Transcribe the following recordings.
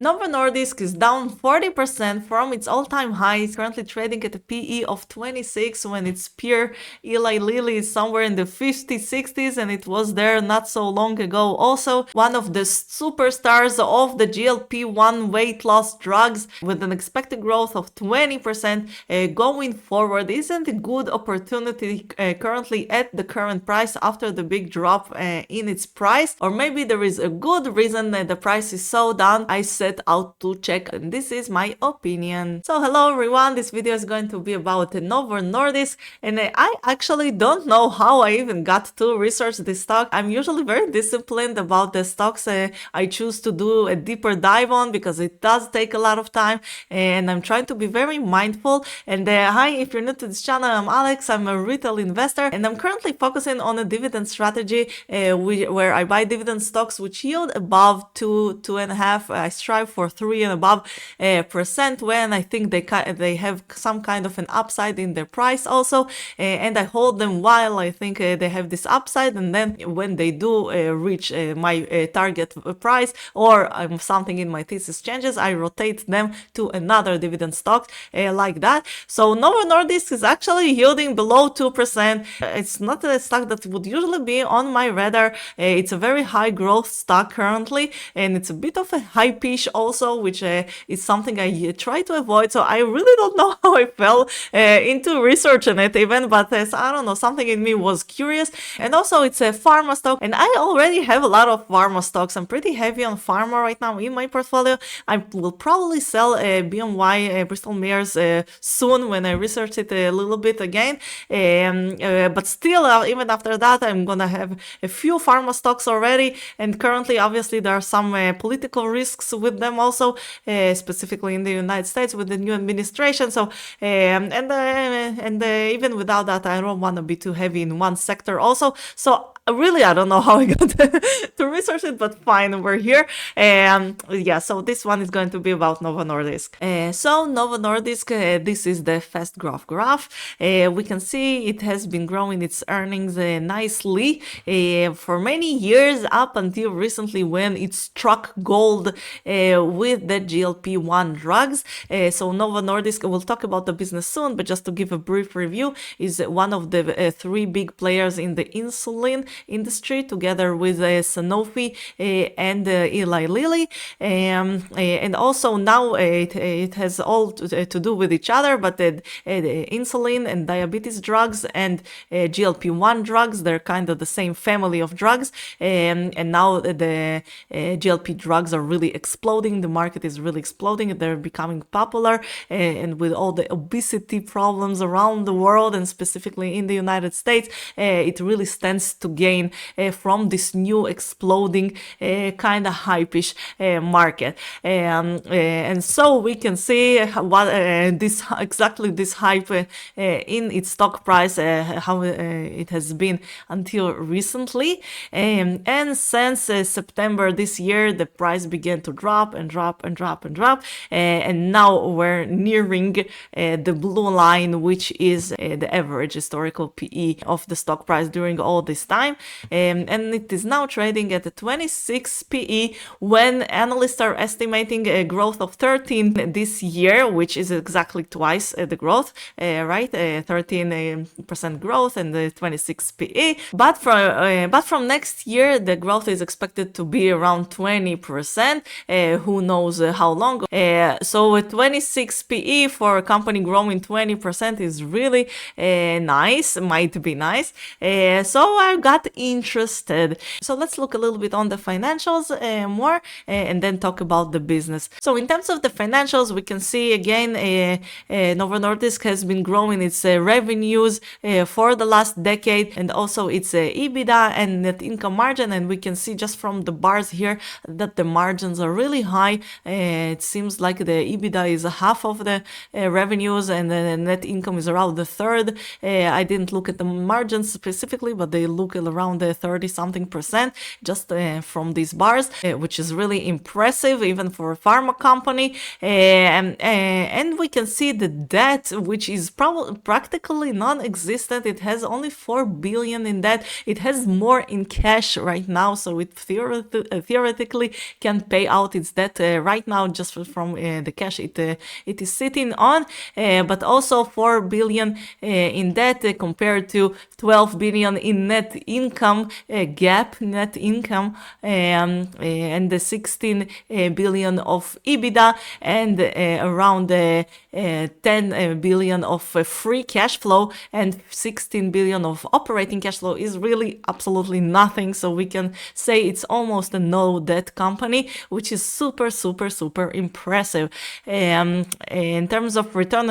Novo Nordisk is down 40% from its all-time high. It's currently trading at a PE of 26 when its peer Eli Lilly is somewhere in the 50s, 60s, and it was there not so long ago. Also, one of the superstars of the GLP-1 weight loss drugs with an expected growth of 20% going forward. Isn't a good opportunity currently at the current price after the big drop in its price? Or maybe there is a good reason that the price is so down. I set out to check, and this is my opinion. So hello everyone, this video is going to be about Novo Nordisk, and I actually don't know how I even got to research this stock. I'm usually very disciplined about the stocks I choose to do a deeper dive on because it does take a lot of time, and I'm trying to be very mindful. And hi, if you're new to this channel, I'm Alex. I'm a retail investor, and I'm currently focusing on a dividend strategy where I buy dividend stocks which yield above 2.5. I strive for 3 and above percent when I think they have some kind of an upside in their price also, and I hold them while I think they have this upside, and then when they do reach my target price or something in my thesis changes, I rotate them to another dividend stock like that. So Novo Nordisk is actually yielding below 2%. It's not a stock that would usually be on my radar. It's a very high growth stock currently, and it's a bit of a hype-ish also, which is something I try to avoid. So I really don't know how I fell into researching it even, but I don't know, something in me was curious. And also it's a pharma stock, and I already have a lot of pharma stocks. I'm pretty heavy on pharma right now in my portfolio. I will probably sell BMY, Bristol Myers, soon when I research it a little bit again. But still, even after that, I'm gonna have a few pharma stocks already. And currently, obviously, there are some political risks with them also, specifically in the United States with the new administration. So, even without that, I don't want to be too heavy in one sector also. So really, I don't know how I got to research it, but fine, we're here. Yeah, so this one is going to be about Novo Nordisk. So Novo Nordisk, this is the fast growth graph. We can see it has been growing its earnings nicely for many years up until recently when it struck gold with the GLP-1 drugs. So Novo Nordisk, we'll talk about the business soon, but just to give a brief review, is one of the 3 big players in the insulin industry together with Sanofi and Eli Lilly, and also now it has all to do with each other, but the insulin and diabetes drugs and GLP-1 drugs, they're kind of the same family of drugs, and now the GLP drugs are really exploding. The market is really exploding. They're becoming popular, and with all the obesity problems around the world and specifically in the United States, it really stands to gain from this new exploding kind of hype-ish market, and so we can see what this hype in its stock price, how it has been until recently, and since September this year the price began to drop and drop and drop and drop, and now we're nearing the blue line, which is the average historical PE of the stock price during all this time. And it is now trading at a 26 PE when analysts are estimating a growth of 13 this year, which is exactly twice the growth, right? 13% growth and the 26 PE. But from next year, the growth is expected to be around 20%. Who knows how long? So a 26 PE for a company growing 20% is really nice, might be nice. So I got interested. So let's look a little bit on the financials more, and then talk about the business. So in terms of the financials, we can see again Novo Nordisk has been growing its revenues for the last decade, and also its EBITDA and net income margin, and we can see just from the bars here that the margins are really high. It seems like the EBITDA is half of the revenues, and the net income is around the third. I didn't look at the margins specifically, but they look around 30-something% just from these bars, which is really impressive even for a pharma company. And we can see the debt, which is practically non-existent. It has only 4 billion in debt. It has more in cash right now, so it theoretically can pay out its its debt right now, just from the cash it is sitting on, but also 4 billion in debt compared to 12 billion in net income, gap net income, and the 16 billion of EBITDA, and around 10 billion of free cash flow, and 16 billion of operating cash flow is really absolutely nothing. So we can say it's almost a no debt company, which is super, super, super impressive. In terms of return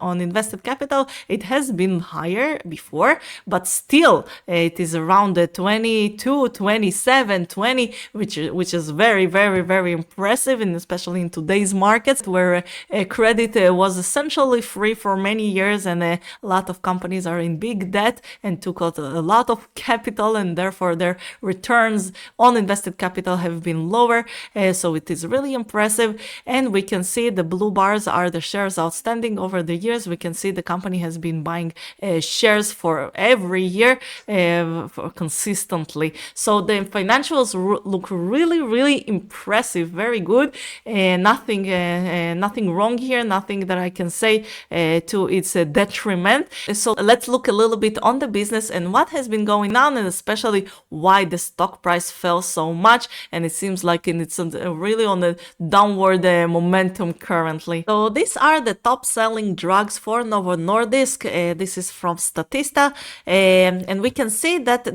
on invested capital, it has been higher before, but still it is around 22, 27, 20, which is very, very, very impressive, and especially in today's markets where credit was essentially free for many years, and a lot of companies are in big debt and took out a lot of capital, and therefore their returns on invested capital have been lower. So it is really impressive, and we can see the blue bars are the shares outstanding over the years. We can see the company has been buying shares for every year consistently. So the financials look really, really impressive, very good. Nothing wrong here, nothing that I can say to its detriment. So let's look a little bit on the business and what has been going on, and especially why the stock price fell so much, and it seems like it's really on a downward momentum currently. So these are the top selling drugs for Novo Nordisk. This is from Statista, and we can see that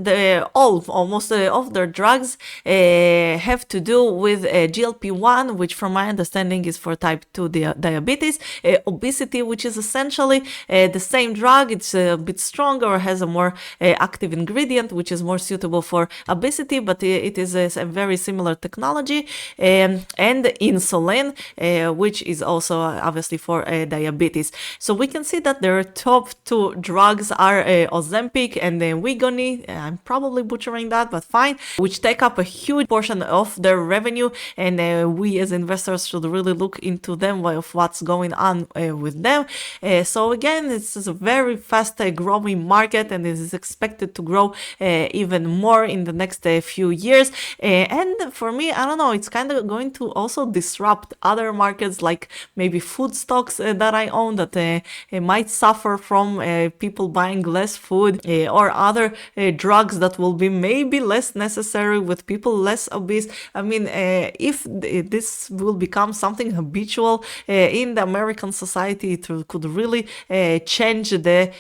almost of their drugs have to do with GLP-1, which from my understanding is for type 2 diabetes, obesity, which is essentially the same drug. It's a bit stronger or has a more active ingredient, which is more suitable for obesity, but it is a very similar technology, and insulin, which is also obviously for diabetes. So we can see that their top two drugs are Ozempic and Wegovy. I'm probably butchering that, but fine, which take up a huge portion of their revenue, and we as investors should really look into them, of what's going on with them. So again, this is a very fast growing market, and it is expected to grow even more in the next few years. And for me, I don't know, it's kind of going to also disrupt other markets, like maybe food stocks that I own, that might suffer from people buying less food, or other drugs that will be maybe less necessary with people less obese. I mean, if this will become something habitual in the American society, it could really change the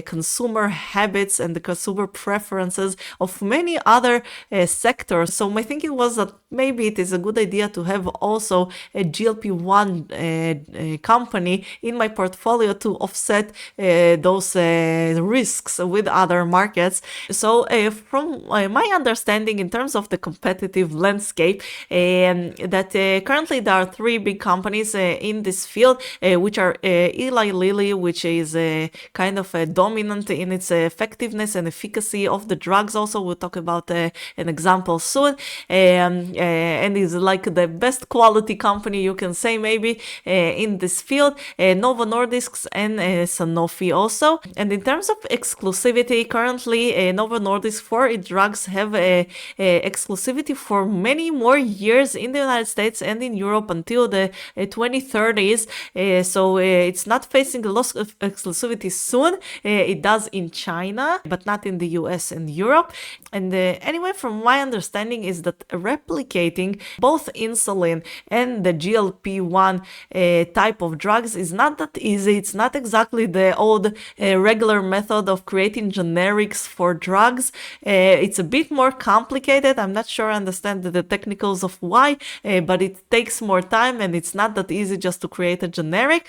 consumer habits and the consumer preferences of many other sectors. So my thinking was that maybe it is a good idea to have also a GLP-1 company in my portfolio to offset those risks with other markets. So from my understanding in terms of the competitive landscape, that currently there are three big companies in this field, which are Eli Lilly, which is kind of dominant in its effectiveness and efficacy of the drugs. Also, we'll talk about an example soon, and is like the best quality company you can say maybe in this field. Novo Nordisk and Sanofi also. And in terms of exclusivity, currently Novo Nordisk for its drugs have exclusivity for many more years in the United States and in Europe until the 2030s. So it's not facing a loss of exclusivity soon. It does in China, but not in the US and Europe. And anyway, from my understanding is that replicating both insulin and the GLP-1 type of drugs is not that easy. It's not exactly the old regular method of creating generics for drugs. It's a bit more complicated. I'm not sure I understand the technicals of why, but it takes more time, and it's not that easy just to create a generic.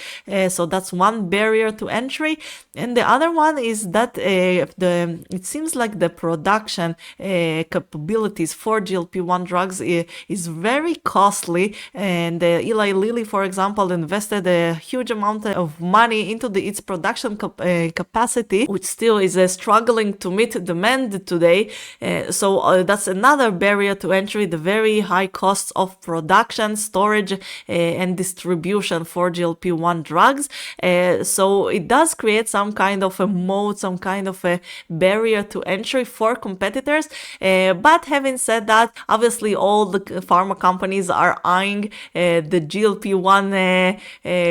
So that's one barrier to entry. And the other one is that it seems like the production capabilities for GLP-1 drugs is very costly. And Eli Lilly, for example, invested a huge amount of money into its production capacity, which still is struggling to meet demand today. So that's another barrier to entry, the very high costs of production, storage, and distribution for GLP-1 drugs. So it does create some kind of a moat, some kind of a barrier to entry for competitors. But having said that, obviously all all the pharma companies are eyeing the GLP-1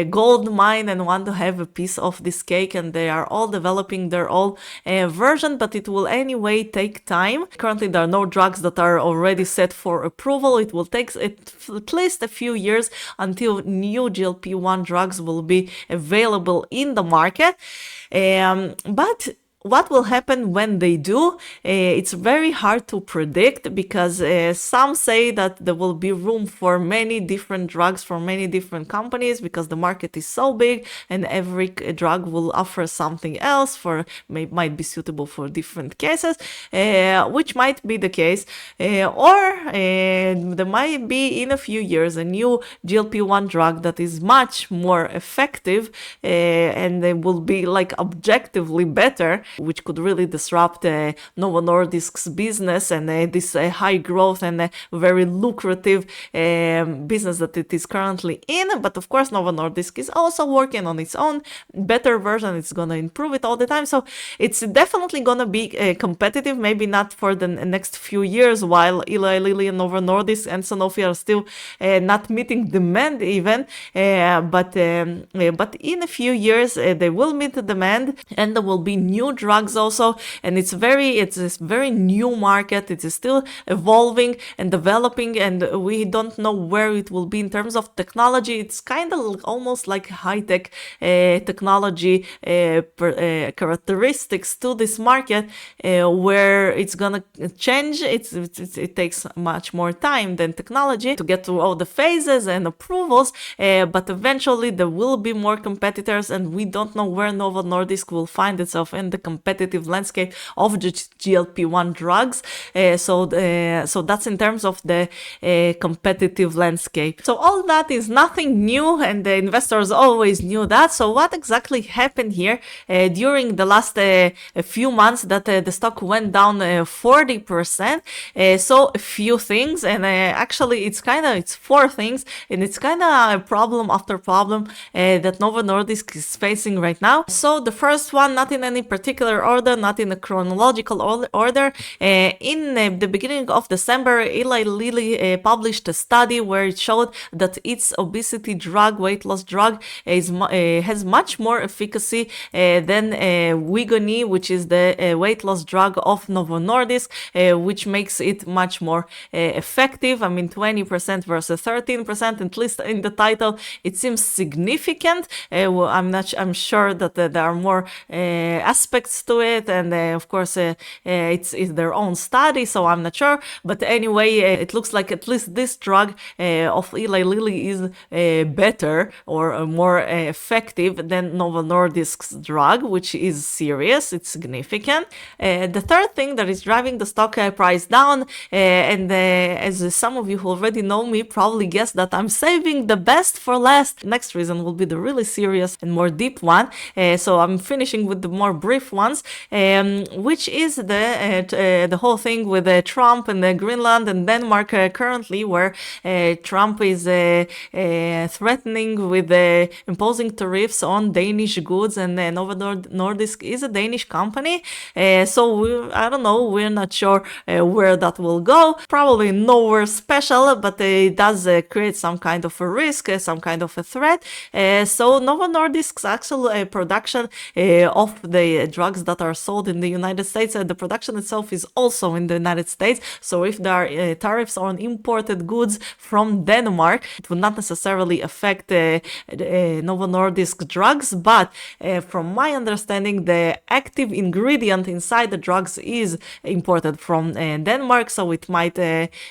gold mine and want to have a piece of this cake, and they are all developing their own version, but it will anyway take time. Currently, there are no drugs that are already set for approval. It will take at least a few years until new GLP-1 drugs will be available in the market. But what will happen when they do? It's very hard to predict, because some say that there will be room for many different drugs from many different companies, because the market is so big and every drug will offer something else might be suitable for different cases, which might be the case. Or there might be in a few years a new GLP-1 drug that is much more effective and they will be like objectively better, which could really disrupt Novo Nordisk's business and this high growth and very lucrative business that it is currently in. But of course, Novo Nordisk is also working on its own better version. It's going to improve it all the time. So it's definitely going to be competitive, maybe not for the next few years, while Eli Lilly and Novo Nordisk and Sanofi are still not meeting demand even. But in a few years, they will meet the demand, and there will be new drugs also. And it's a very new market. It is still evolving and developing, and we don't know where it will be in terms of technology. It's kind of almost like high-tech technology characteristics to this market, where it's gonna change. It takes much more time than technology to get through all the phases and approvals, but eventually there will be more competitors, and we don't know where Novo Nordisk will find itself in the competitive landscape of GLP-1 drugs. So that's in terms of the competitive landscape. So all that is nothing new, and the investors always knew that. So what exactly happened here during the last few months that the stock went down 40%? So a few things, and actually it's four things, and it's kind of a problem after problem that Novo Nordisk is facing right now. So the first one, not in any particular order, not in a chronological order. In the beginning of December, Eli Lilly published a study where it showed that its obesity drug, weight loss drug, has much more efficacy than Wegovy, which is the weight loss drug of Novo Nordisk, which makes it much more effective. I mean, 20% versus 13%, at least in the title, it seems significant. I'm sure that there are more aspects to it, and of course it's their own study, so I'm not sure. But anyway, it looks like at least this drug of Eli Lilly is better or more effective than Novo Nordisk's drug, which is serious, it's significant. The third thing that is driving the stock price down, and as some of you who already know me probably guess that I'm saving the best for last. Next reason will be the really serious and more deep one. So I'm finishing with the more brief ones, which is the whole thing with Trump and Greenland and Denmark currently, where Trump is threatening with imposing tariffs on Danish goods, and Novo Nordisk is a Danish company. So I don't know, we're not sure where that will go. Probably nowhere special, but it does create some kind of a risk, some kind of a threat. So Novo Nordisk's actual production of the drugs that are sold in the United States, the production itself is also in the United States. So if there are tariffs on imported goods from Denmark, it will not necessarily affect Novo Nordisk drugs, but from my understanding, the active ingredient inside the drugs is imported from Denmark, so it might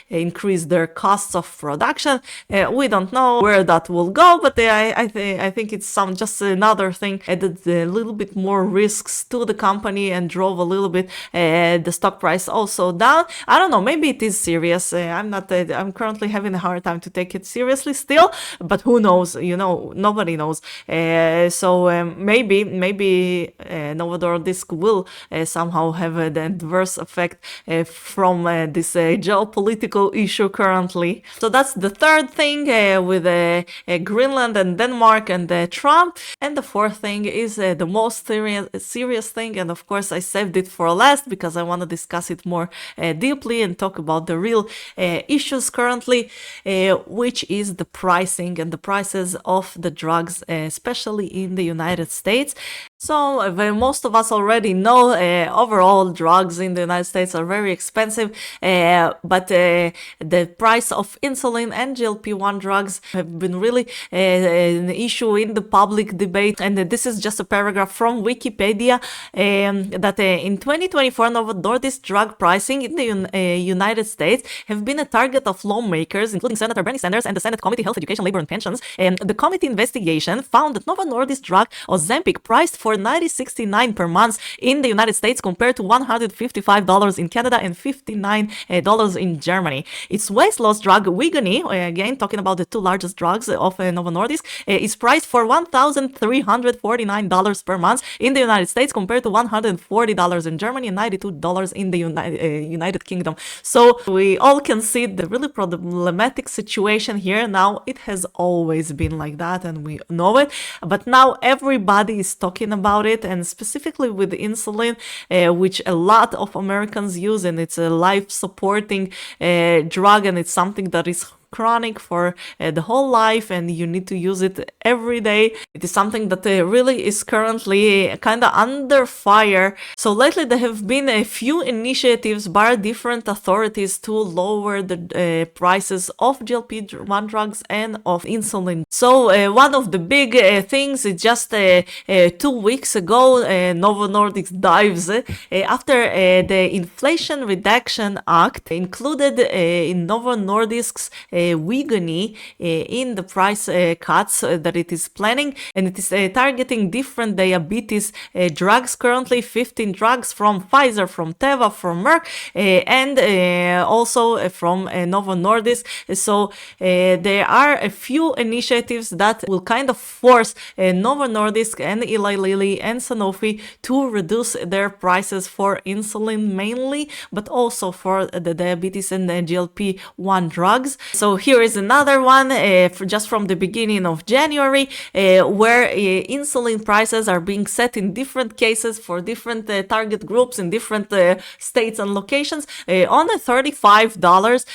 increase their costs of production. We don't know where that will go, but I think it's just another thing added a little bit more risks to the company and drove a little bit the stock price also down. I don't know, maybe it is serious. I'm currently having a hard time to take it seriously still, but who knows? Nobody knows. So maybe Novo Nordisk will somehow have an adverse effect from this geopolitical issue currently. So that's the third thing with Greenland and Denmark and Trump. And the fourth thing is the most serious interesting, and of course I saved it for last because I want to discuss it more deeply and talk about the real issues currently, which is the pricing and the prices of the drugs, especially in the United States. So most of us already know overall drugs in the United States are very expensive, but the price of insulin and GLP-1 drugs have been really an issue in the public debate. And this is just a paragraph from Wikipedia that in 2024, Novo Nordisk drug pricing in the United States have been a target of lawmakers, including Senator Bernie Sanders and the Senate Committee Health, Education, Labor and Pensions. The committee investigation found that Novo Nordisk drug Ozempic priced for $90.69 per month in the United States compared to $155 in Canada and $59 in Germany. Its weight loss drug Wegovy, again talking about the two largest drugs of Novo Nordisk, is priced for $1,349 per month in the United States compared to $140 in Germany and $92 in the United Kingdom. So we all can see the really problematic situation here. Now, it has always been like that and we know it, but now everybody is talking about it, and specifically with insulin, which a lot of Americans use, and it's a life-supporting drug, and it's something that is chronic for the whole life, and you need to use it every day. It is something that really is currently kind of under fire. So lately there have been a few initiatives by different authorities to lower the prices of GLP-1 drugs and of insulin. So one of the big things is just 2 weeks ago, Novo Nordisk dives after the Inflation Reduction Act included in Novo Nordisk's Wegovy in the price cuts that it is planning, and it is targeting different diabetes drugs, currently 15 drugs from Pfizer, from Teva, from Merck, and also from Novo Nordisk. So there are a few initiatives that will kind of force Novo Nordisk and Eli Lilly and Sanofi to reduce their prices for insulin mainly, but also for the diabetes and the GLP-1 drugs. So here is another one just from the beginning of January, where insulin prices are being set in different cases for different target groups in different states and locations on $35,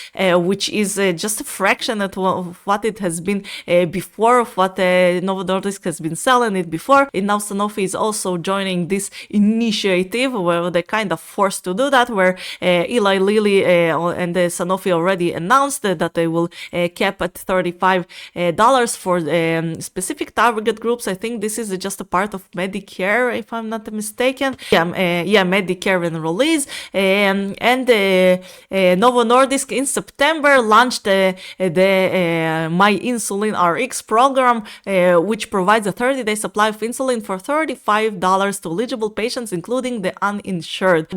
which is just a fraction of what it has been before, of what Novo Nordisk has been selling it before. And now Sanofi is also joining this initiative where they're kind of forced to do that, where Eli Lilly and Sanofi already announced that they will cap at $35 for specific target groups. I think this is just a part of Medicare, if I'm not mistaken. Medicare enrollees. And Novo Nordisk in September launched the My Insulin RX program, which provides a 30-day supply of insulin for $35 to eligible patients, including the uninsured.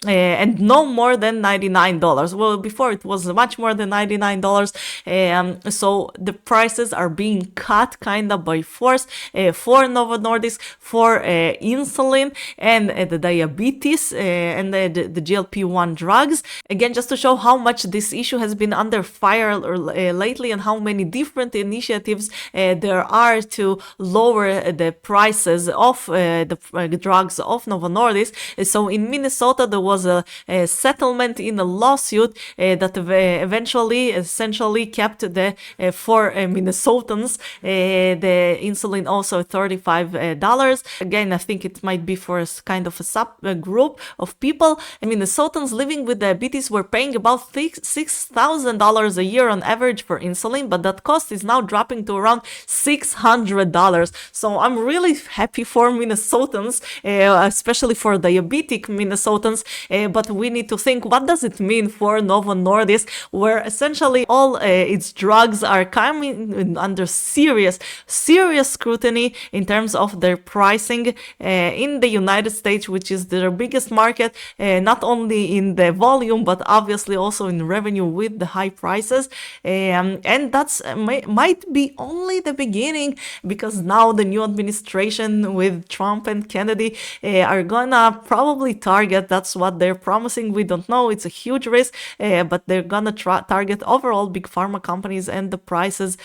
And no more than $99. Well, before it was much more than $99. So the prices are being cut kind of by force for Novo Nordisk, for insulin and the diabetes and the GLP-1 drugs. Again, just to show how much this issue has been under fire lately and how many different initiatives there are to lower the prices of the drugs of Novo Nordisk. So in Minnesota, there was a settlement in a lawsuit that eventually essentially kept the for Minnesotans the insulin also $35. Again, I think it might be for a kind of a subgroup of people. Minnesotans living with diabetes were paying about $6,000 a year on average for insulin, but that cost is now dropping to around $600. So I'm really happy for Minnesotans, especially for diabetic Minnesotans, but we need to think, what does it mean for Novo Nordisk, where essentially all its drugs are coming under serious scrutiny in terms of their pricing in the United States, which is their biggest market, not only in the volume, but obviously also in revenue with the high prices. And that's might be only the beginning, because now the new administration with Trump and Kennedy are gonna probably target, that's what they're promising, we don't know, it's a huge risk, but they're gonna target overall big pharma companies and the prices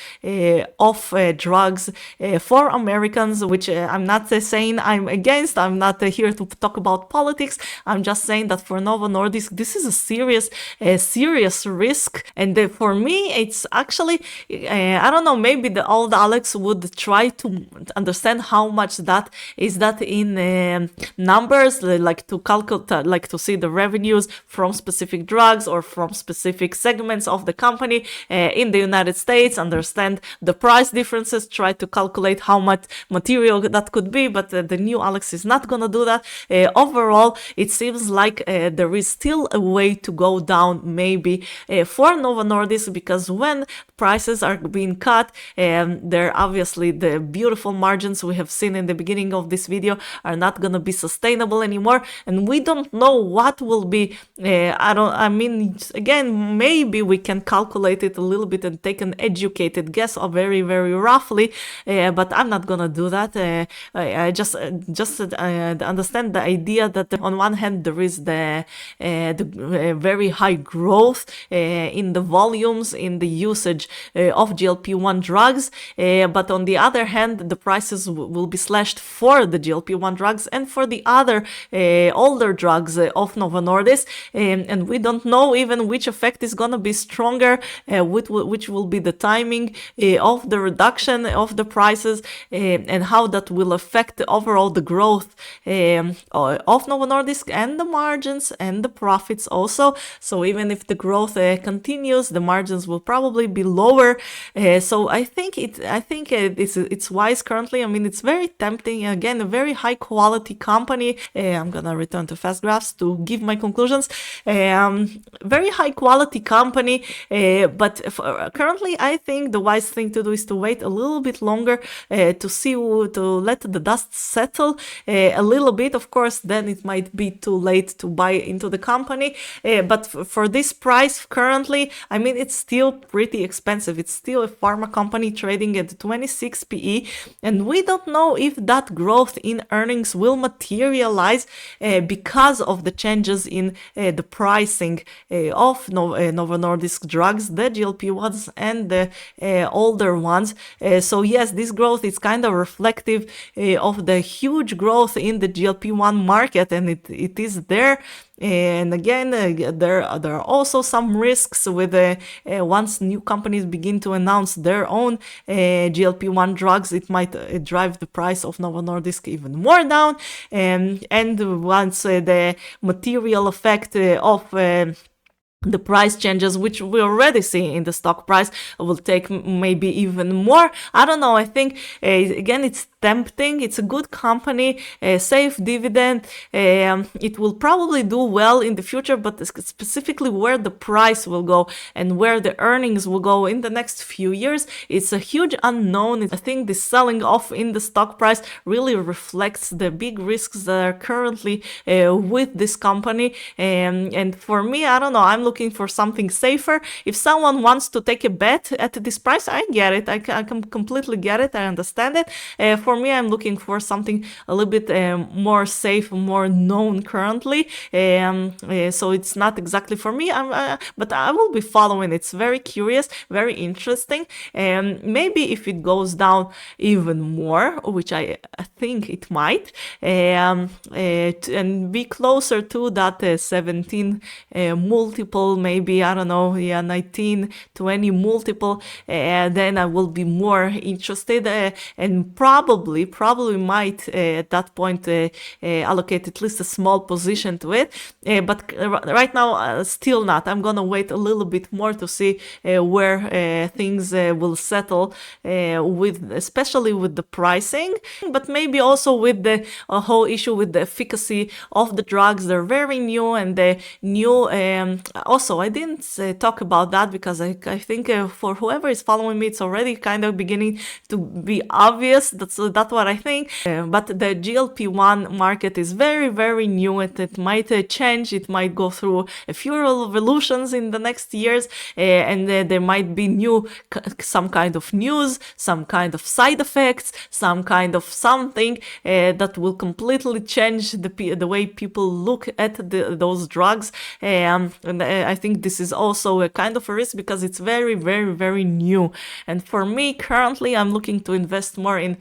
of drugs for Americans, which I'm not saying I'm against. I'm not here to talk about politics. I'm just saying that for Novo Nordisk, this is a serious risk. And for me, it's actually, I don't know, maybe the old Alex would try to understand how much that is that in numbers, like to calculate, like to see the revenues from specific drugs or from specific segments of the company in the United States, understand the price differences, try to calculate how much material that could be, but the new Alex is not gonna do that. Overall, it seems like there is still a way to go down maybe for Novo Nordisk, because when prices are being cut, they're obviously the beautiful margins we have seen in the beginning of this video are not gonna be sustainable anymore, and we don't know what will be. Again, maybe we can calculate it a little bit and take an educated guess, or very roughly, but I'm not gonna do that. I just understand the idea that on one hand there is the very high growth in the volumes, in the usage of GLP-1 drugs, but on the other hand the prices will be slashed for the GLP-1 drugs and for the other older drugs of Novo Nordisk, and we don't know even which effect is gonna be stronger, which will be the timing of the reduction of the prices, and how that will affect overall the growth of Novo Nordisk and the margins and the profits also. So even if the growth continues, the margins will probably be lower. So I think it's wise currently. I mean, it's very tempting. Again, a very high quality company. I'm gonna return to fast graphs to give my conclusions. Very high quality company, but currently I think the wise thing to do is to wait a little bit longer to let the dust settle a little bit. Of course, then it might be too late to buy into the company, but for this price currently, I mean, it's still pretty expensive. It's still a pharma company trading at 26 PE, and we don't know if that growth in earnings will materialize because of the changes in the pricing of Novo Nordisk drugs, the GLP-1s and the older ones. So yes, this growth is kind of reflective of the huge growth in the GLP-1 market, and it is there. And again, there are also some risks with once new companies begin to announce their own GLP-1 drugs, it might drive the price of Novo Nordisk even more down. And once the material effect of the price changes, which we already see in the stock price, will take maybe even more. I don't know. I think, again, it's tempting. It's a good company, a safe dividend. It will probably do well in the future, but specifically where the price will go and where the earnings will go in the next few years, it's a huge unknown. I think the selling off in the stock price really reflects the big risks that are currently with this company. And for me, I don't know. I'm looking for something safer. If someone wants to take a bet at this price, I get it. I can completely get it. I understand it. For me, I'm looking for something a little bit more safe, more known currently. So it's not exactly for me. But I will be following. It's very curious, very interesting. Maybe if it goes down even more, which I think it might, and be closer to that 17 multiple, maybe, I don't know, 19, 20 multiple, then I will be more interested, and probably might at that point allocate at least a small position to it. But right now, still not. I'm gonna wait a little bit more to see where things will settle, especially with the pricing, but maybe also with the whole issue with the efficacy of the drugs. They're very new, and the new also, I didn't talk about that because I think for whoever is following me, it's already kind of beginning to be obvious. That's what I think. But the GLP-1 market is very, very new. It might change. It might go through a few revolutions in the next years, and there might be some kind of news, some kind of side effects, some kind of something that will completely change the way people look at those drugs. And I think this is also a kind of a risk because it's very, very, very new. And for me, currently, I'm looking to invest more in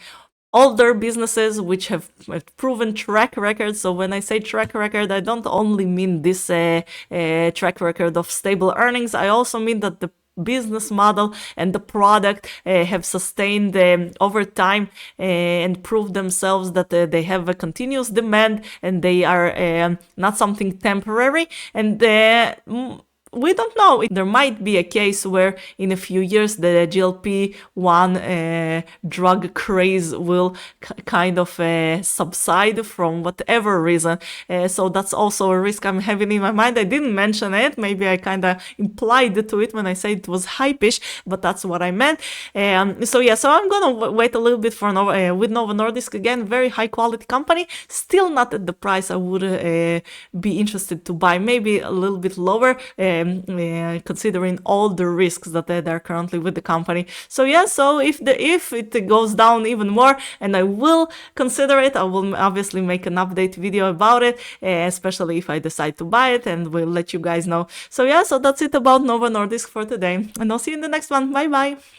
older businesses which have proven track record. So when I say track record, I don't only mean this track record of stable earnings. I also mean that the business model and the product have sustained over time and proved themselves that they have a continuous demand and they are not something temporary. And we don't know. There might be a case where in a few years the GLP-1 drug craze will kind of subside from whatever reason. So that's also a risk I'm having in my mind. I didn't mention it. Maybe I kind of implied to it when I said it was hypish, but that's what I meant. So I'm gonna wait a little bit for with Novo Nordisk. Again, very high quality company. Still not at the price I would be interested to buy. Maybe a little bit lower. Considering all the risks that are currently with the company. So if it goes down even more, and I will consider it, I will obviously make an update video about it, especially if I decide to buy it, and we'll let you guys know. So that's it about Novo Nordisk for today, and I'll see you in the next one. Bye bye.